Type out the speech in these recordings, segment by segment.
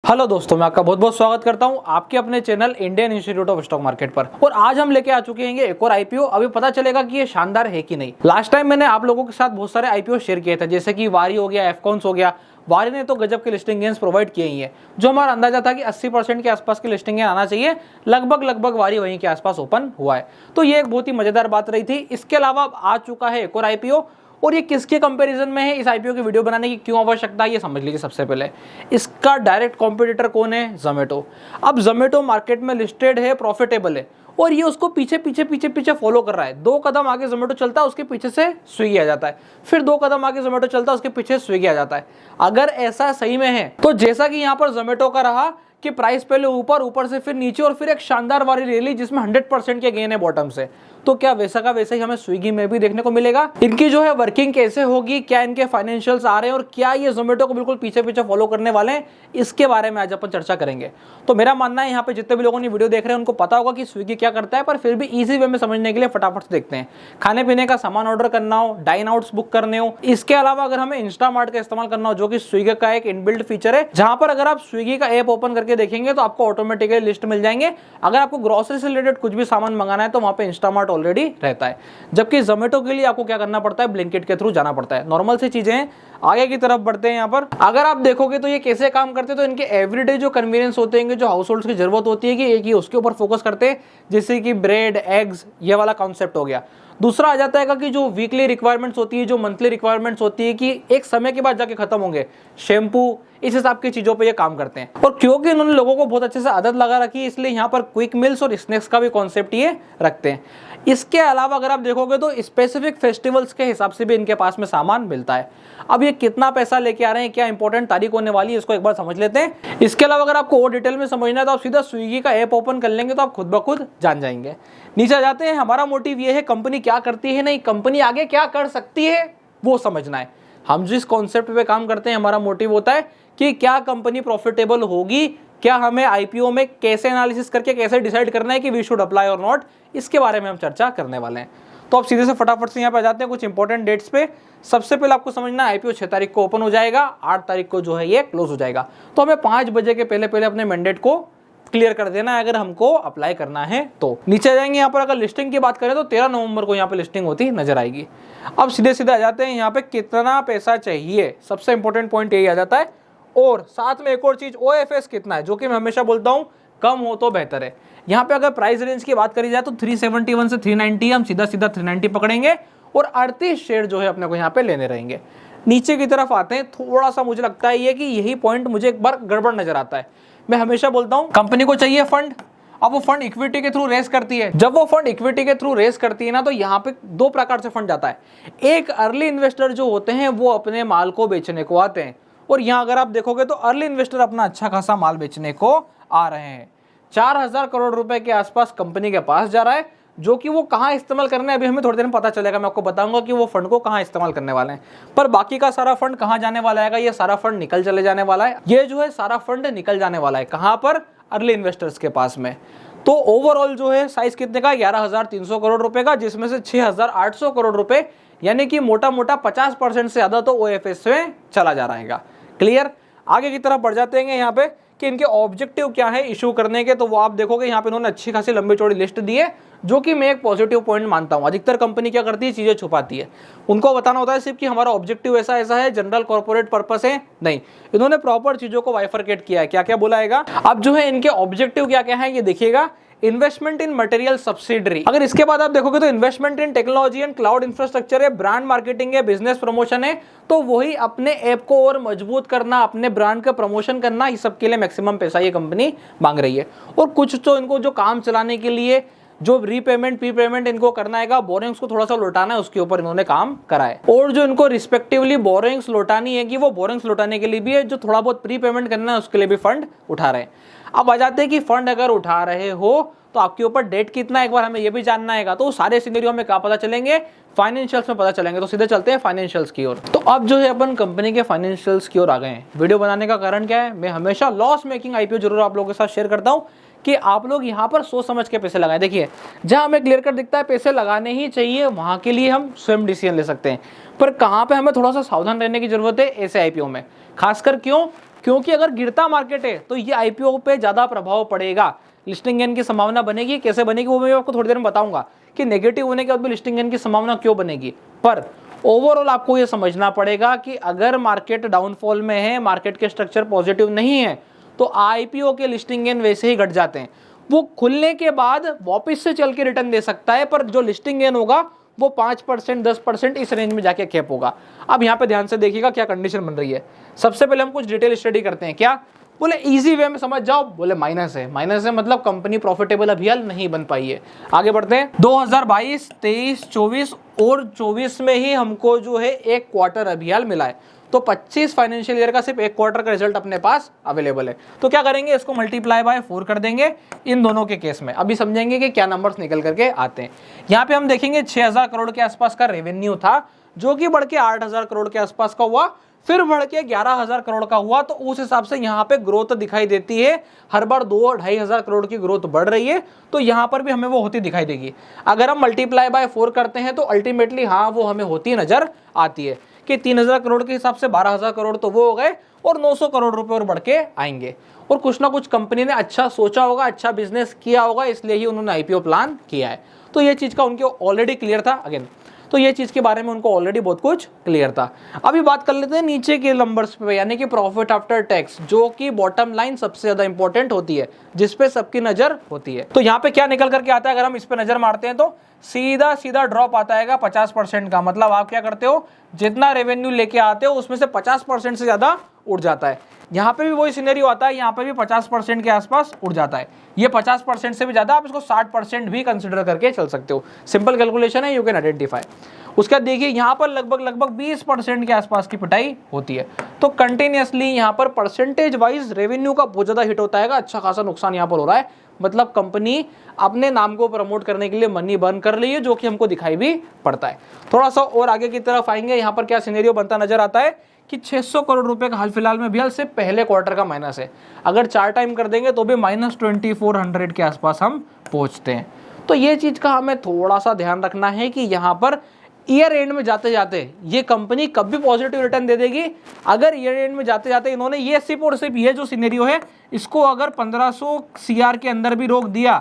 Hello दोस्तों, मैं आपका बहुत बहुत स्वागत करता हूं आपके अपने channel Indian institute of stock market पर। और आज हम लेके आ चुके हैं एक और आईपीओ। अभी पता चलेगा कि ये शानदार है कि नहीं। लास्ट टाइम मैंने आप लोगों के साथ बहुत सारे आईपीओ शेयर किए थे, जैसे कि वारी हो गया, एफकॉन्स हो गया। वारी ने तो गजब के लिस्टिंग गेन्स प्रोवाइड किए ही है, जो हमारा अंदाजा था कि 80% के आसपास की लिस्टिंग गेन आना चाहिए। लगभग वारी वहीं के आसपास ओपन हुआ है, तो ये एक बहुत ही मजेदार बात रही थी। इसके अलावा अब आ चुका है एक और आईपीओ, और ये किसके कंपैरिजन में है, इस आईपीओ की वीडियो बनाने की क्यों आवश्यकता है, ये समझ लीजिए। सबसे पहले इसका डायरेक्ट कॉम्पिटिटर कौन है? जोमेटो। अब जोमेटो मार्केट में लिस्टेड है, प्रॉफिटेबल है, और ये उसको पीछे फॉलो कर रहा है। 2 कदम आगे जोमेटो चलता है, उसके पीछे से स्विगी आ जाता है, फिर 2 कदम आगे जोमेटो चलता है, उसके पीछे स्विगी आ जाता है। अगर ऐसा सही में है तो जैसा कि यहाँ पर जोमेटो का रहा कि प्राइस पहले ऊपर से फिर नीचे, और फिर एक शानदार वाली रैली जिसमें 100% के गेन है बॉटम से, तो क्या वैसा का वैसा ही हमें स्विगी में भी देखने को मिलेगा? इनकी जो है वर्किंग कैसे होगी, क्या इनके फाइनेंशियल्स आ रहे हैं, और क्या ये जोमेटो को बिल्कुल पीछे फॉलो करने वाले हैं, इसके बारे में आज अपन चर्चा करेंगे। तो मेरा मानना है यहाँ पे जितने भी लोगों ने वीडियो देख रहे हैं उनको पता होगा कि स्विगी क्या करता है, पर फिर भी इजी वे में समझने के लिए फटाफट से देखते हैं। खाने पीने का सामान ऑर्डर करना हो, डाइन आउट्स बुक करने हो, इसके अलावा अगर हमें इंस्टामार्ट का इस्तेमाल करना हो, जो कि स्विगी का एक इनबिल्ट फीचर है, जहां पर अगर आप स्विगी का ऐप ओपन करके देखेंगे तो आपको ऑटोमेटिकली लिस्ट मिल जाएंगे। अगर आपको ग्रोसरी से रिलेटेड कुछ भी सामान मंगाना है तो वहां पे इंस्टामार्ट ऑलरेडी रहता है, जबकि जोमेटो के लिए आपको क्या करना पड़ता है, ब्लिंकिट के थ्रू जाना पड़ता है। नॉर्मल सी चीजें हैं। आगे की तरफ बढ़ते हैं। यहाँ पर अगर आप देखोगे तो ये कैसे काम करते हैं, तो इनके एवरीडे जो कन्वीनियंस होते हैं, जो हाउस होल्ड्स की जरूरत होती है, कि एक ही उसके ऊपर फोकस करते हैं, जैसे कि ब्रेड, एग्स, ये वाला कॉन्सेप्ट हो गया। दूसरा आ जाता है कि जो वीकली रिक्वायरमेंट्स होती है, जो मंथली रिक्वायरमेंट्स होती है, कि एक समय के बाद जाके खत्म होंगे, शैम्पू, इस हिसाब की चीजों पे ये काम करते हैं। और क्योंकि इन्होंने लोगों को बहुत अच्छे से आदत लगा रखी है, इसलिए यहाँ पर क्विक मिल्स और स्नैक्स का भी कॉन्सेप्ट ये रखते हैं। इसके अलावा अगर आप देखोगे तो स्पेसिफिक फेस्टिवल्स के हिसाब से भी इनके पास में सामान मिलता है। अब ये कितना पैसा लेके आ रहे हैं, क्या इंपॉर्टेंट तारीख होने वाली है, इसको एक बार समझ लेते हैं। इसके अलावा अगर आपको और डिटेल में समझना है तो आप सीधा स्विगी का ऐप ओपन कर लेंगे तो आप खुद ब खुद जान जाएंगे। नीचे आ जाते हैं। हमारा मोटिव ये है कंपनी क्या करती है, नहीं कंपनी आगे क्या कर सकती है वो समझना है। हम जिस कॉन्सेप्ट पे काम करते हैं, हमारा मोटिव होता है कि क्या कंपनी प्रॉफिटेबल होगी, क्या हमें आईपीओ में कैसे एनालिसिस करके कैसे डिसाइड करना है कि वी शुड अप्लाई और नॉट, इसके बारे में हम चर्चा करने वाले हैं। तो आप सीधे से फटाफट से यहाँ पे आ जाते हैं कुछ इंपॉर्टेंट डेट्स पे। सबसे पहले आपको समझना है आईपीओ 6 तारीख को ओपन हो जाएगा, 8 तारीख को जो है ये क्लोज हो जाएगा। तो हमें 5 बजे के पहले अपने मैंडेट को क्लियर कर देना है अगर हमको अप्लाई करना है तो। नीचे आ जाएंगे। यहाँ पर अगर लिस्टिंग की बात करें तो 13 नवंबर को यहाँ पे लिस्टिंग होती नजर आएगी। अब सीधे आ जाते हैं यहाँ पे कितना पैसा चाहिए, सबसे इंपॉर्टेंट पॉइंट यही आ जाता है। और साथ में एक और चीज, ओएफएस कितना है, जो कि मैं हमेशा बोलता हूँ कम हो तो बेहतर है। यहाँ पे अगर प्राइस रेंज की बात करी जाए तो 371 से 390, हम सीधा 390 पकड़ेंगे, और 38 शेयर जो है अपने को यहाँ पे लेने रहेंगे। नीचे की तरफ आते हैं। थोड़ा सा मुझे लगता है ये कि यही पॉइंट मुझे एक बार गड़बड़ नजर आता है। मैं हमेशा बोलता हूँ कंपनी को चाहिए फंड, अब वो फंड इक्विटी के थ्रू रेस करती है। जब वो फंड इक्विटी के थ्रू रेस करती है ना, तो यहाँ पे 2 प्रकार से फंड जाता है। एक अर्ली इन्वेस्टर जो होते हैं वो अपने माल को बेचने को आते हैं, और यहाँ अगर आप देखोगे तो अर्ली इन्वेस्टर अपना अच्छा खासा माल बेचने को आ रहे हैं। 4000 करोड़ रुपए के आसपास कंपनी के पास जा रहा है, जो कि वो कहाँ इस्तेमाल करने अभी हमें थोड़ी देर में पता चलेगा। मैं आपको बताऊंगा कि वो फंड को कहाँ इस्तेमाल करने वाले हैं, पर बाकी का सारा फंड कहाँ जाने वाला है, ये सारा फंड निकल चले जाने वाला है। ये जो है सारा फंड निकल जाने वाला है कहाँ पर, अर्ली इन्वेस्टर्स के पास में। तो ओवरऑल जो है साइज कितने का, 11,300 करोड़ रुपए का, जिसमें से 6,800 करोड़ रुपए यानी कि मोटा 50% से ज्यादा तो ओएफएस में चला जा रहेगा। क्लियर। आगे की तरफ बढ़ जाते हैं यहाँ पे कि इनके ऑब्जेक्टिव क्या है इशू करने के, तो वो आप देखोगे यहाँ पे इन्होंने अच्छी खासी लंबी चौड़ी लिस्ट दी है, जो कि मैं एक पॉजिटिव पॉइंट मानता हूँ। अधिकतर कंपनी क्या करती है, चीजें छुपाती है। उनको बताना होता है सिर्फ कि हमारा ऑब्जेक्टिव ऐसा है, जनरल कॉर्पोरेट पर्पस है, नहीं। इन्होंने प्रॉपर चीजों को बाइफरकेट किया है। क्या क्या बोलाएगा अब जो है इनके ऑब्जेक्टिव क्या क्या है ये देखिएगा। इन्वेस्टमेंट इन मटेरियल सब्सिडरी, अगर इसके बाद आप देखोगे तो investment in technology and cloud infrastructure है, ब्रांड मार्केटिंग है, बिजनेस प्रमोशन है। तो वही अपने ऐप को और मजबूत करना, अपने ब्रांड का प्रमोशन करना, इस सब के लिए मैक्सिमम पैसा ये कंपनी मांग रही है। और कुछ तो इनको जो काम चलाने के लिए जो रीपेमेंट प्रीपेमेंट इनको करना है, बोरिंग्स को थोड़ा सा लौटाना है, उसके ऊपर इन्होंने काम करा है। और जो इनको रिस्पेक्टिवली बोरिंग्स लौटानी है, कि वो बोरिंग्स लौटाने के लिए भी है, जो थोड़ा बहुत प्रीपेमेंट करना है उसके लिए भी फंड उठा रहे हैं। अब आ जाते हैं कि फंड अगर उठा रहे हो तो आपके ऊपर डेट कितना है, एक बार हमें ये भी जानना है। तो सारे सिनेरियो में क्या पता चलेंगे, फाइनेंशियल्स में पता चलेंगे। तो सीधे चलते हैं फाइनेंशियल्स की ओर। तो अब जो है अपन कंपनी के फाइनेंशियल्स की ओर आ गए हैं। वीडियो बनाने का कारण क्या है, मैं हमेशा लॉस मेकिंग आईपीओ जरूर आप लोगों के साथ शेयर करता हूँ कि आप लोग यहाँ पर सोच समझ के पैसे लगाएं। देखिए, जहाँ हमें क्लियर कट दिखता है पैसे लगाने ही चाहिए, वहाँ के लिए हम स्वयं डिसीजन ले सकते हैं, पर कहाँ पे हमें थोड़ा सा सावधान रहने की जरूरत है ऐसे आईपीओ में। खासकर क्यों, क्योंकि अगर गिरता मार्केट है तो ये आईपीओ पे ज्यादा प्रभाव पड़ेगा, लिस्टिंग गेन की संभावना बनेगी। कैसे बनेगी वो मैं आपको थोड़ी देर में बताऊंगा कि नेगेटिव होने के बाद भी लिस्टिंग गेन की संभावना क्यों बनेगी। पर ओवरऑल आपको ये समझना पड़ेगा कि अगर मार्केट डाउनफॉल में है, मार्केट के स्ट्रक्चर पॉजिटिव नहीं है, तो आईपीओ के लिस्टिंग गेन वैसे ही घट जाते हैं। वो खुलने के बाद वापस से चल के रिटर्न दे सकता है, पर जो लिस्टिंग गेन होगा वो 5% 10% इस रेंज में जाके कैप होगा। अब यहाँ पे ध्यान से देखिएगा क्या कंडीशन बन रही है। सबसे पहले हम कुछ डिटेल स्टडी करते हैं। क्या बोले, इजी वे में समझ जाओ। बोले माइनस है, माइनस है मतलब कंपनी प्रॉफिटेबल अभी हाल नहीं बन पाई है। आगे बढ़ते हैं। 2022, 23, 24 और 24 में ही हमको जो है एक क्वार्टर अभी हाल मिला है, तो 25 फाइनेंशियल ईयर का सिर्फ एक क्वार्टर का रिजल्ट अपने पास अवेलेबल है। तो क्या करेंगे, इसको मल्टीप्लाई बाय 4 कर देंगे इन दोनों के केस में। अभी समझेंगे कि क्या नंबर्स निकल करके आते हैं। यहाँ पे हम देखेंगे 6000 करोड़ के आसपास का रेवेन्यू था, जो कि बढ़ के 8000 करोड़ के आसपास का हुआ, फिर बढ़ के 11000 करोड़ का हुआ। तो उस हिसाब से यहाँ पे ग्रोथ दिखाई देती है। हर बार 2-2.5 करोड़ की ग्रोथ बढ़ रही है, तो यहाँ पर भी हमें वो होती दिखाई देगी। अगर हम मल्टीप्लाई बाय 4 करते हैं तो अल्टीमेटली हाँ वो हमें होती नजर आती है कि 3000 करोड़ के हिसाब से 12000 करोड़ तो वो हो गए और 900 करोड़ रुपए और बढ़ के आएंगे। और कुछ ना कुछ कंपनी ने अच्छा सोचा होगा, अच्छा बिजनेस किया होगा, इसलिए ही उन्होंने आईपीओ प्लान किया है। तो ये चीज का उनके ऑलरेडी क्लियर था। अगेन तो ये चीज के बारे में उनको ऑलरेडी बहुत कुछ क्लियर था। अभी बात कर लेते हैं नीचे के नंबर्स पे, यानी कि प्रॉफिट आफ्टर टैक्स, जो कि बॉटम लाइन सबसे ज्यादा इंपॉर्टेंट होती है, जिसपे सबकी नजर होती है। तो यहाँ पे क्या निकल करके आता है, अगर हम इस पे नजर मारते हैं तो सीधा सीधा ड्रॉप आता है 50% का। मतलब आप क्या करते हो, जितना रेवेन्यू लेके आते हो उसमें से 50% से ज्यादा उड़ जाता है। यहाँ पे भी वही सिनेरियो आता है, यहाँ पे भी 50% के आसपास उड़ जाता है। ये 50% से भी ज्यादा, आप इसको 60% भी कंसिडर करके चल सकते हो। सिंपल कैलकुलेशन है, यू कैन आइडेंटिफाई। उसके बाद देखिए यहाँ पर लगभग 20% के आसपास की पिटाई होती है। तो कंटिन्यूअसली यहाँ पर परसेंटेज वाइज रेवेन्यू का बहुत ज्यादा हिट होता है, अच्छा खासा नुकसान यहाँ पर हो रहा है। मतलब कंपनी अपने नाम को प्रमोट करने के लिए मनी बर्न कर रही है, जो कि हमको दिखाई भी पड़ता है। थोड़ा सा और आगे की तरफ आएंगे, यहाँ पर क्या सिनेरियो बनता नजर आता है कि 600 करोड़ रुपए का हाल फिलहाल में भी हाल से पहले क्वार्टर का माइनस है। अगर 4 टाइम कर देंगे तो भी -2400 के आसपास हम पहुंचते हैं। तो ये चीज का हमें थोड़ा सा ध्यान रखना है कि यहाँ पर ईयर एंड में जाते जाते ये कंपनी कब भी पॉजिटिव रिटर्न दे देगी। अगर ईयर एंड में जाते जाते इन्होंने ये सिर्फ और सिर्फ ये जो सिनेरियो है इसको अगर 1500 CR के अंदर भी रोक दिया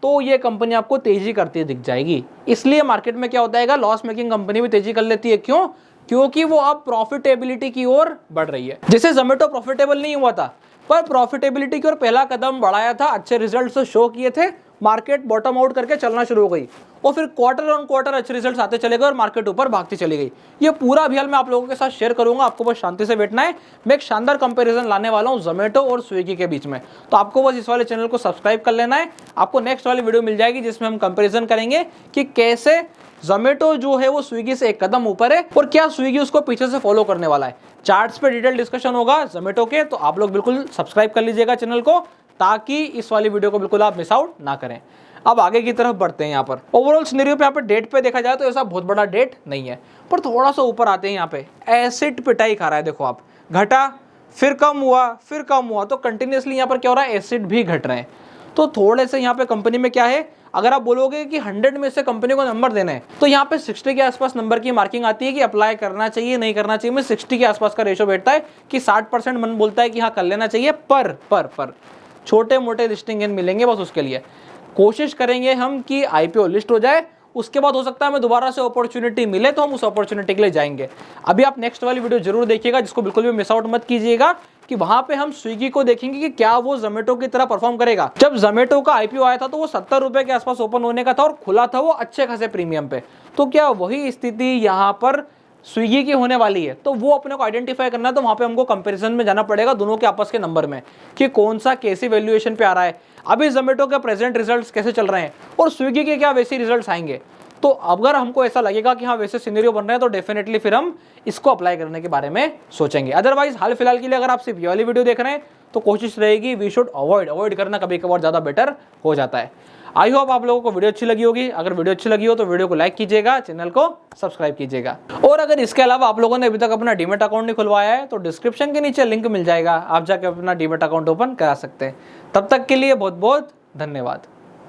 तो ये कंपनी आपको तेजी करती दिख जाएगी। इसलिए मार्केट में क्या होता है, लॉस मेकिंग कंपनी भी तेजी कर लेती है। क्यों? क्योंकि वो अब प्रॉफिटेबिलिटी की ओर बढ़ रही है। जैसे जोमेटो प्रॉफिटेबल नहीं हुआ था, पर प्रॉफिटेबिलिटी की ओर पहला कदम बढ़ाया था, अच्छे रिजल्ट्स शो किए थे, मार्केट बॉटम आउट करके चलना शुरू हो गई और फिर क्वार्टर ऑन क्वार्टर अच्छे रिजल्ट्स आते चले गए और मार्केट ऊपर भागती चली गई। ये पूरा अभियान मैं आप लोगों के साथ शेयर करूंगा, आपको बस शांति से बैठना है। मैं एक शानदार कंपैरिजन लाने वाला हूं जोमेटो और स्विगी के बीच में, तो आपको बस इस वाले चैनल को सब्सक्राइब कर लेना है। आपको नेक्स्ट वाली वीडियो मिल जाएगी जिसमें हम कंपेरिजन करेंगे कि कैसे जोमेटो जो है वो स्विगी से एक कदम ऊपर है और क्या स्विगी उसको पीछे से फॉलो करने वाला है। चार्ट्स पे डिटेल डिस्कशन होगा जोमेटो के, तो आप लोग बिल्कुल सब्सक्राइब कर लीजिएगा चैनल को, ताकि इस वाली वीडियो को बिल्कुल आप मिस आउट ना करें। अब आगे की तरफ बढ़ते हैं। यहाँ पर ओवरऑल सिनेरियो पे यहाँ पे डेट पे देखा जाए तो ऐसा बहुत बड़ा डेट नहीं है, पर थोड़ा सा ऊपर आते हैं। यहाँ पे एसिड पिटाई खा रहा है, देखो आप, घटा फिर कम हुआ फिर कम हुआ, तो कंटिन्यूअसली यहाँ पर क्या हो रहा है, एसिड भी घट रहे हैं। तो थोड़े से यहाँ पे कंपनी में क्या है, अगर आप बोलोगे कि 100 में से कंपनी को नंबर देना है तो यहाँ पे 60 के आसपास नंबर की मार्किंग आती है कि अप्लाई करना चाहिए नहीं करना चाहिए। में 60 के आसपास का रेशो बैठता है कि 60% मन बोलता है कि हाँ कर लेना चाहिए, पर छोटे मोटे लिस्टिंग गेन मिलेंगे, बस उसके लिए कोशिश करेंगे हम कि आईपीओ लिस्ट हो जाए। उसके बाद हो सकता है हमें दोबारा से अपॉर्चुनिटी मिले तो हम उस अपॉर्चुनिटी के लिए जाएंगे। अभी आप नेक्स्ट वाली वीडियो जरूर देखिएगा, जिसको बिल्कुल भी मिस आउट मत कीजिएगा, कि वहां पे हम स्विगी को देखेंगे कि क्या वो जोमेटो की तरह परफॉर्म करेगा। जब जोमेटो का आईपीओ आया था तो वो 70 रुपए के आसपास ओपन होने का था और खुला था वो अच्छे खासे प्रीमियम पे। तो क्या वही स्थिति यहाँ पर स्विगी की होने वाली है? तो वो अपने को आइडेंटिफाई करना है, तो वहां पे हमको कंपैरिजन में जाना पड़ेगा दोनों के आपस के नंबर में, कि कौन सा कैसी वैल्यूएशन पे आ रहा है, अभी जोमेटो के प्रेजेंट रिजल्ट्स कैसे चल रहे हैं और स्विगी के क्या वैसे रिजल्ट्स आएंगे। तो अगर हमको ऐसा लगेगा कि हाँ वैसे सिनेरियो बन रहे हैं तो डेफिनेटली फिर हम इसको अप्लाई करने के बारे में सोचेंगे। अदरवाइज हाल फिलहाल के लिए अगर आप सिर्फ ये वाली वीडियो देख रहे हैं तो कोशिश रहेगी वी शुड अवॉइड करना, कभी कभार ज्यादा बेटर हो जाता है। आई होप आप लोगों को वीडियो अच्छी लगी होगी। अगर वीडियो अच्छी लगी हो तो वीडियो को लाइक कीजिएगा, चैनल को सब्सक्राइब कीजिएगा। और अगर इसके अलावा आप लोगों ने अभी तक अपना डीमैट अकाउंट नहीं खुलवाया है तो डिस्क्रिप्शन के नीचे लिंक मिल जाएगा, आप जाकर अपना डीमैट अकाउंट ओपन करा सकते हैं। तब तक के लिए बहुत बहुत धन्यवाद।